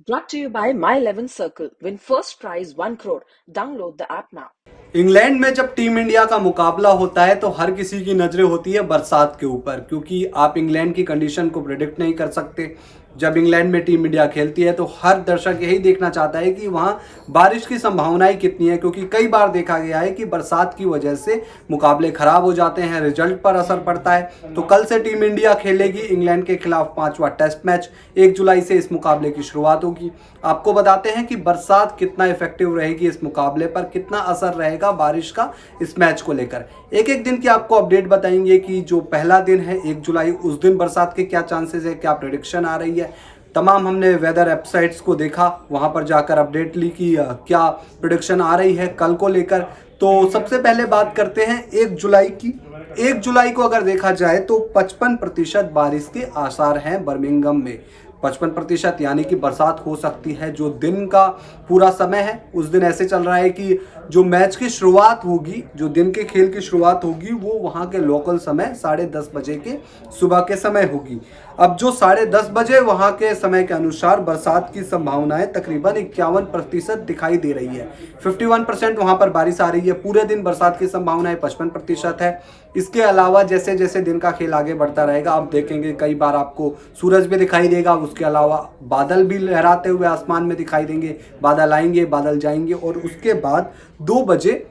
Brought to you by My 11 Circle. Win first prize 1 crore. Download the app now. England में जब team India का मुकाबला होता है तो हर किसी की नजरें होती है बरसात के ऊपर, क्योंकि आप इंग्लैंड की कंडीशन को प्रिडिक्ट नहीं कर सकते। जब इंग्लैंड में टीम इंडिया खेलती है तो हर दर्शक यही देखना चाहता है कि वहां बारिश की संभावनाएं कितनी है, क्योंकि कई बार देखा गया है कि बरसात की वजह से मुकाबले खराब हो जाते हैं, रिजल्ट पर असर पड़ता है। तो कल से टीम इंडिया खेलेगी इंग्लैंड के खिलाफ 5वां टेस्ट मैच। 1 जुलाई से इस मुकाबले की शुरुआत होगी। आपको बताते हैं कि बरसात कितना इफेक्टिव रहेगी इस मुकाबले पर, कितना असर रहेगा बारिश का इस मैच को लेकर। एक एक दिन की आपको अपडेट बताएंगे कि जो पहला दिन है 1 जुलाई, उस दिन बरसात के क्या चांसेस है, क्या प्रेडिक्शन आ रही है। तमाम हमने वेदर वेबसाइट्स को देखा, वहां पर जाकर अपडेट ली कि क्या प्रेडिक्शन आ रही है कल को लेकर। तो सबसे पहले बात करते हैं 1 जुलाई की। 1 जुलाई को अगर देखा जाए तो 55% बारिश के आसार हैं बर्मिंघम में। 55% यानी कि बरसात हो सकती है। जो दिन का पूरा समय है उस दिन ऐसे चल रहा है कि जो मैच की शुरुआत होगी, जो दिन के खेल की शुरुआत होगी, वो वहाँ के लोकल समय 10:30 बजे के सुबह के समय होगी। अब जो 10:30 बजे वहाँ के समय के अनुसार बरसात की संभावनाएं तकरीबन 51% दिखाई दे रही है। 51% वहाँ पर बारिश आ रही है। पूरे दिन बरसात की संभावनाएं 55% है। इसके अलावा जैसे जैसे दिन का खेल आगे बढ़ता रहेगा, आप देखेंगे कई बार आपको सूरज भी दिखाई देगा, उसके अलावा बादल भी लहराते हुए आसमान में दिखाई देंगे। बादल आएंगे, बादल जाएंगे, और उसके बाद 2 बजे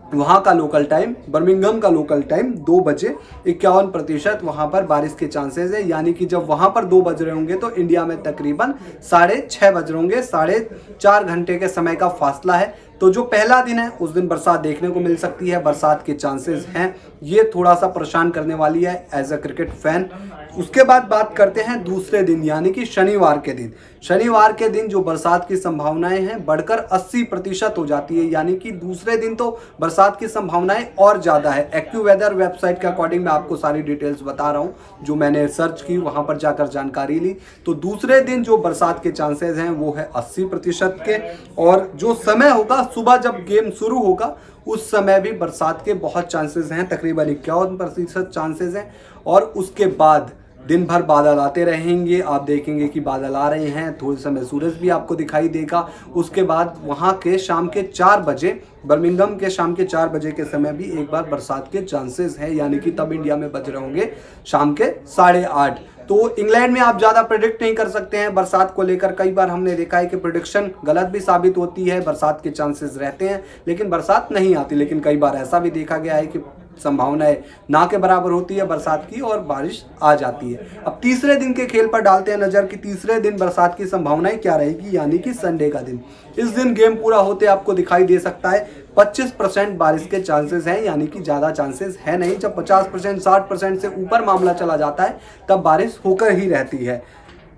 वहाँ का लोकल टाइम, बर्मिंघम का लोकल टाइम 2 बजे 51% वहाँ पर बारिश के चांसेस है। यानी कि जब वहाँ पर 2 बज रहे होंगे तो इंडिया में तकरीबन 6:30 बज रहे होंगे। 4.5 घंटे के समय का फासला है। तो जो पहला दिन है उस दिन बरसात देखने को मिल सकती है, बरसात के चांसेस हैं। ये थोड़ा सा परेशान करने वाली है एज अ क्रिकेट फैन। उसके बाद बात करते हैं दूसरे दिन यानी कि शनिवार के दिन। शनिवार के दिन जो बरसात की संभावनाएं हैं बढ़कर 80% हो जाती है। यानी कि दूसरे दिन तो बरसात की संभावनाएं और ज़्यादा है। एक्यूवेदर वेबसाइट के अकॉर्डिंग मैं आपको सारी डिटेल्स बता रहा हूँ, जो मैंने सर्च की, वहाँ पर जाकर जानकारी ली। तो दूसरे दिन जो बरसात के चांसेस हैं वो है 80% के। और जो समय होगा, सुबह जब गेम शुरू होगा उस समय भी बरसात के बहुत चांसेस हैं, तकरीबन 51% चांसेस हैं। और उसके बाद दिन भर बादल आते रहेंगे। आप देखेंगे कि बादल आ रहे हैं, थोड़े समय सूरज भी आपको दिखाई देगा। उसके बाद वहाँ के शाम के 4 बजे, बर्मिंघम के शाम के 4 बजे के समय भी एक बार बरसात के चांसेस हैं। यानी कि तब इंडिया में बज रहे होंगे शाम के 8:30। तो इंग्लैंड में आप ज़्यादा प्रिडिक्ट नहीं कर सकते हैं बरसात को लेकर। कई बार हमने देखा है कि प्रिडिक्शन गलत भी साबित होती है, बरसात के चांसेस रहते हैं लेकिन बरसात नहीं आती। लेकिन कई बार ऐसा भी देखा गया है कि संभावनाएं ना के बराबर होती है बरसात की और बारिश आ जाती है। अब तीसरे दिन के खेल पर डालते हैं नजर कि तीसरे दिन बरसात की संभावनाएं क्या रहेगी, यानी कि संडे का दिन। इस दिन गेम पूरा होते आपको दिखाई दे सकता है 25% बारिश के चांसेस हैं। यानी कि ज़्यादा चांसेस है नहीं। जब 50% 60% से ऊपर मामला चला जाता है तब बारिश होकर ही रहती है।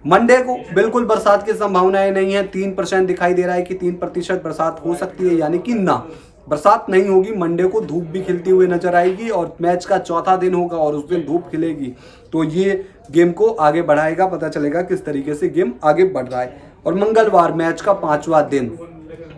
मंडे को बिल्कुल बरसात की संभावनाएं नहीं है। 3% दिखाई दे रहा है कि 3% बरसात हो सकती है, यानी कि ना, बरसात नहीं होगी। मंडे को धूप भी खिलती हुई नजर आएगी और मैच का चौथा दिन होगा और उस दिन धूप खिलेगी। तो ये गेम को आगे बढ़ाएगा, पता चलेगा किस तरीके से गेम आगे बढ़ रहा है। और मंगलवार मैच का 5वां दिन,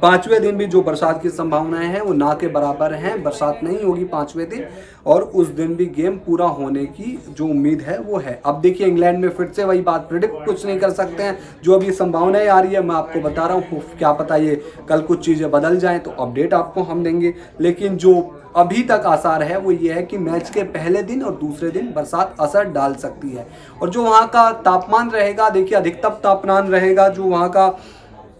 5वें दिन भी जो बरसात की संभावनाएं हैं वो ना के बराबर हैं। बरसात नहीं होगी 5वें दिन और उस दिन भी गेम पूरा होने की जो उम्मीद है वो है। अब देखिए इंग्लैंड में फिर से वही बात, प्रिडिक्ट कुछ नहीं कर सकते हैं। जो अभी संभावनाएं आ रही है मैं आपको बता रहा हूँ, क्या पता ये कल कुछ चीज़ें बदल जाएं तो अपडेट आपको हम देंगे। लेकिन जो अभी तक आसार है वो ये है कि मैच के पहले दिन और दूसरे दिन बरसात असर डाल सकती है। और जो वहाँ का तापमान रहेगा, देखिए अधिकतम तापमान रहेगा जो वहाँ का,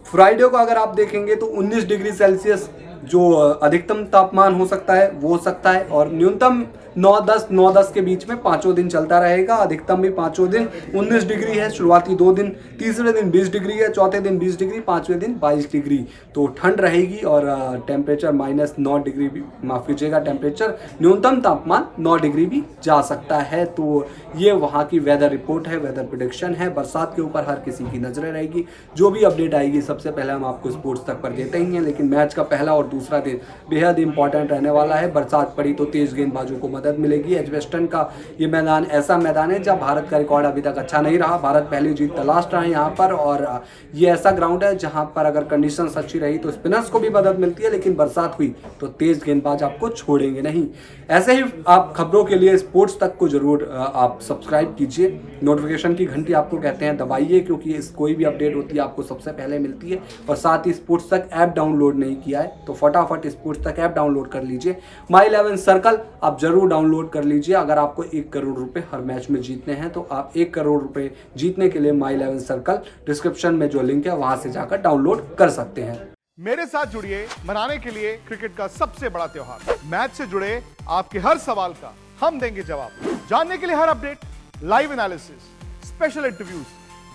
फ्राइडे को अगर आप देखेंगे तो 19 डिग्री सेल्सियस जो अधिकतम तापमान हो सकता है वो हो सकता है। और न्यूनतम 9-10 के बीच में पाँचों दिन चलता रहेगा। अधिकतम भी पाँचों दिन 19 डिग्री है, शुरुआती 2 दिन। तीसरे दिन 20 डिग्री है, चौथे दिन 20 डिग्री, 5वें दिन 22 डिग्री। तो ठंड रहेगी और टेम्परेचर -9 डिग्री भी, माफ़ कीजिएगा, टेम्परेचर न्यूनतम तापमान 9 डिग्री भी जा सकता है। तो ये वहाँ की वेदर रिपोर्ट है, वेदर प्रेडिक्शन है। बरसात के ऊपर हर किसी की नजरें रहेगी। जो भी अपडेट आएगी सबसे पहले हम आपको स्पोर्ट्स तक पर देते ही हैं। लेकिन मैच का पहला और दूसरा दिन बेहद इंपॉर्टेंट रहने वाला है। बरसात पड़ी तो तेज गेंदबाजों को मदद मिलेगी। एजबेस्टन का ये मैदान ऐसा मैदान है जब भारत का रिकॉर्ड अभी तक अच्छा नहीं रहा, भारत पहली जीत तलाश रहा है यहाँ पर, और ये ऐसा ग्राउंड है जहाँ पर अगर कंडीशन अच्छी रही तो स्पिनर्स को भी मदद मिलती है, लेकिन बरसात हुई तो तेज गेंदबाज आपको छोड़ेंगे नहीं। ऐसे ही आप खबरों के लिए स्पोर्ट्स तक को जरूर आप सब्सक्राइब कीजिए, नोटिफिकेशन की घंटी आपको कहते हैं दबाइए, क्योंकि इस कोई भी अपडेट होती है आपको सबसे पहले मिलती है। और साथ ही स्पोर्ट्स तक ऐप डाउनलोड नहीं किया है तो फटाफट स्पोर्ट्स तक ऐप डाउनलोड कर लीजिए। माई 11 सर्कल आप जरूर डाउनलोड कर लीजिए। अगर आपको 1 करोड़ रुपए हर मैच में जीतने हैं तो आप 1 करोड़ रुपए जीतने के लिए माई 11 सर्कल डिस्क्रिप्शन में जो लिंक है वहां से जाकर डाउनलोड कर सकते हैं। मेरे साथ जुड़िए मनाने के लिए क्रिकेट का सबसे बड़ा त्योहार। मैच से जुड़े आपके हर सवाल का हम देंगे जवाब। जानने के लिए हर update, live analysis, special interviews,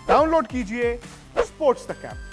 download कीजिए स्पोर्ट्स तक ऐप।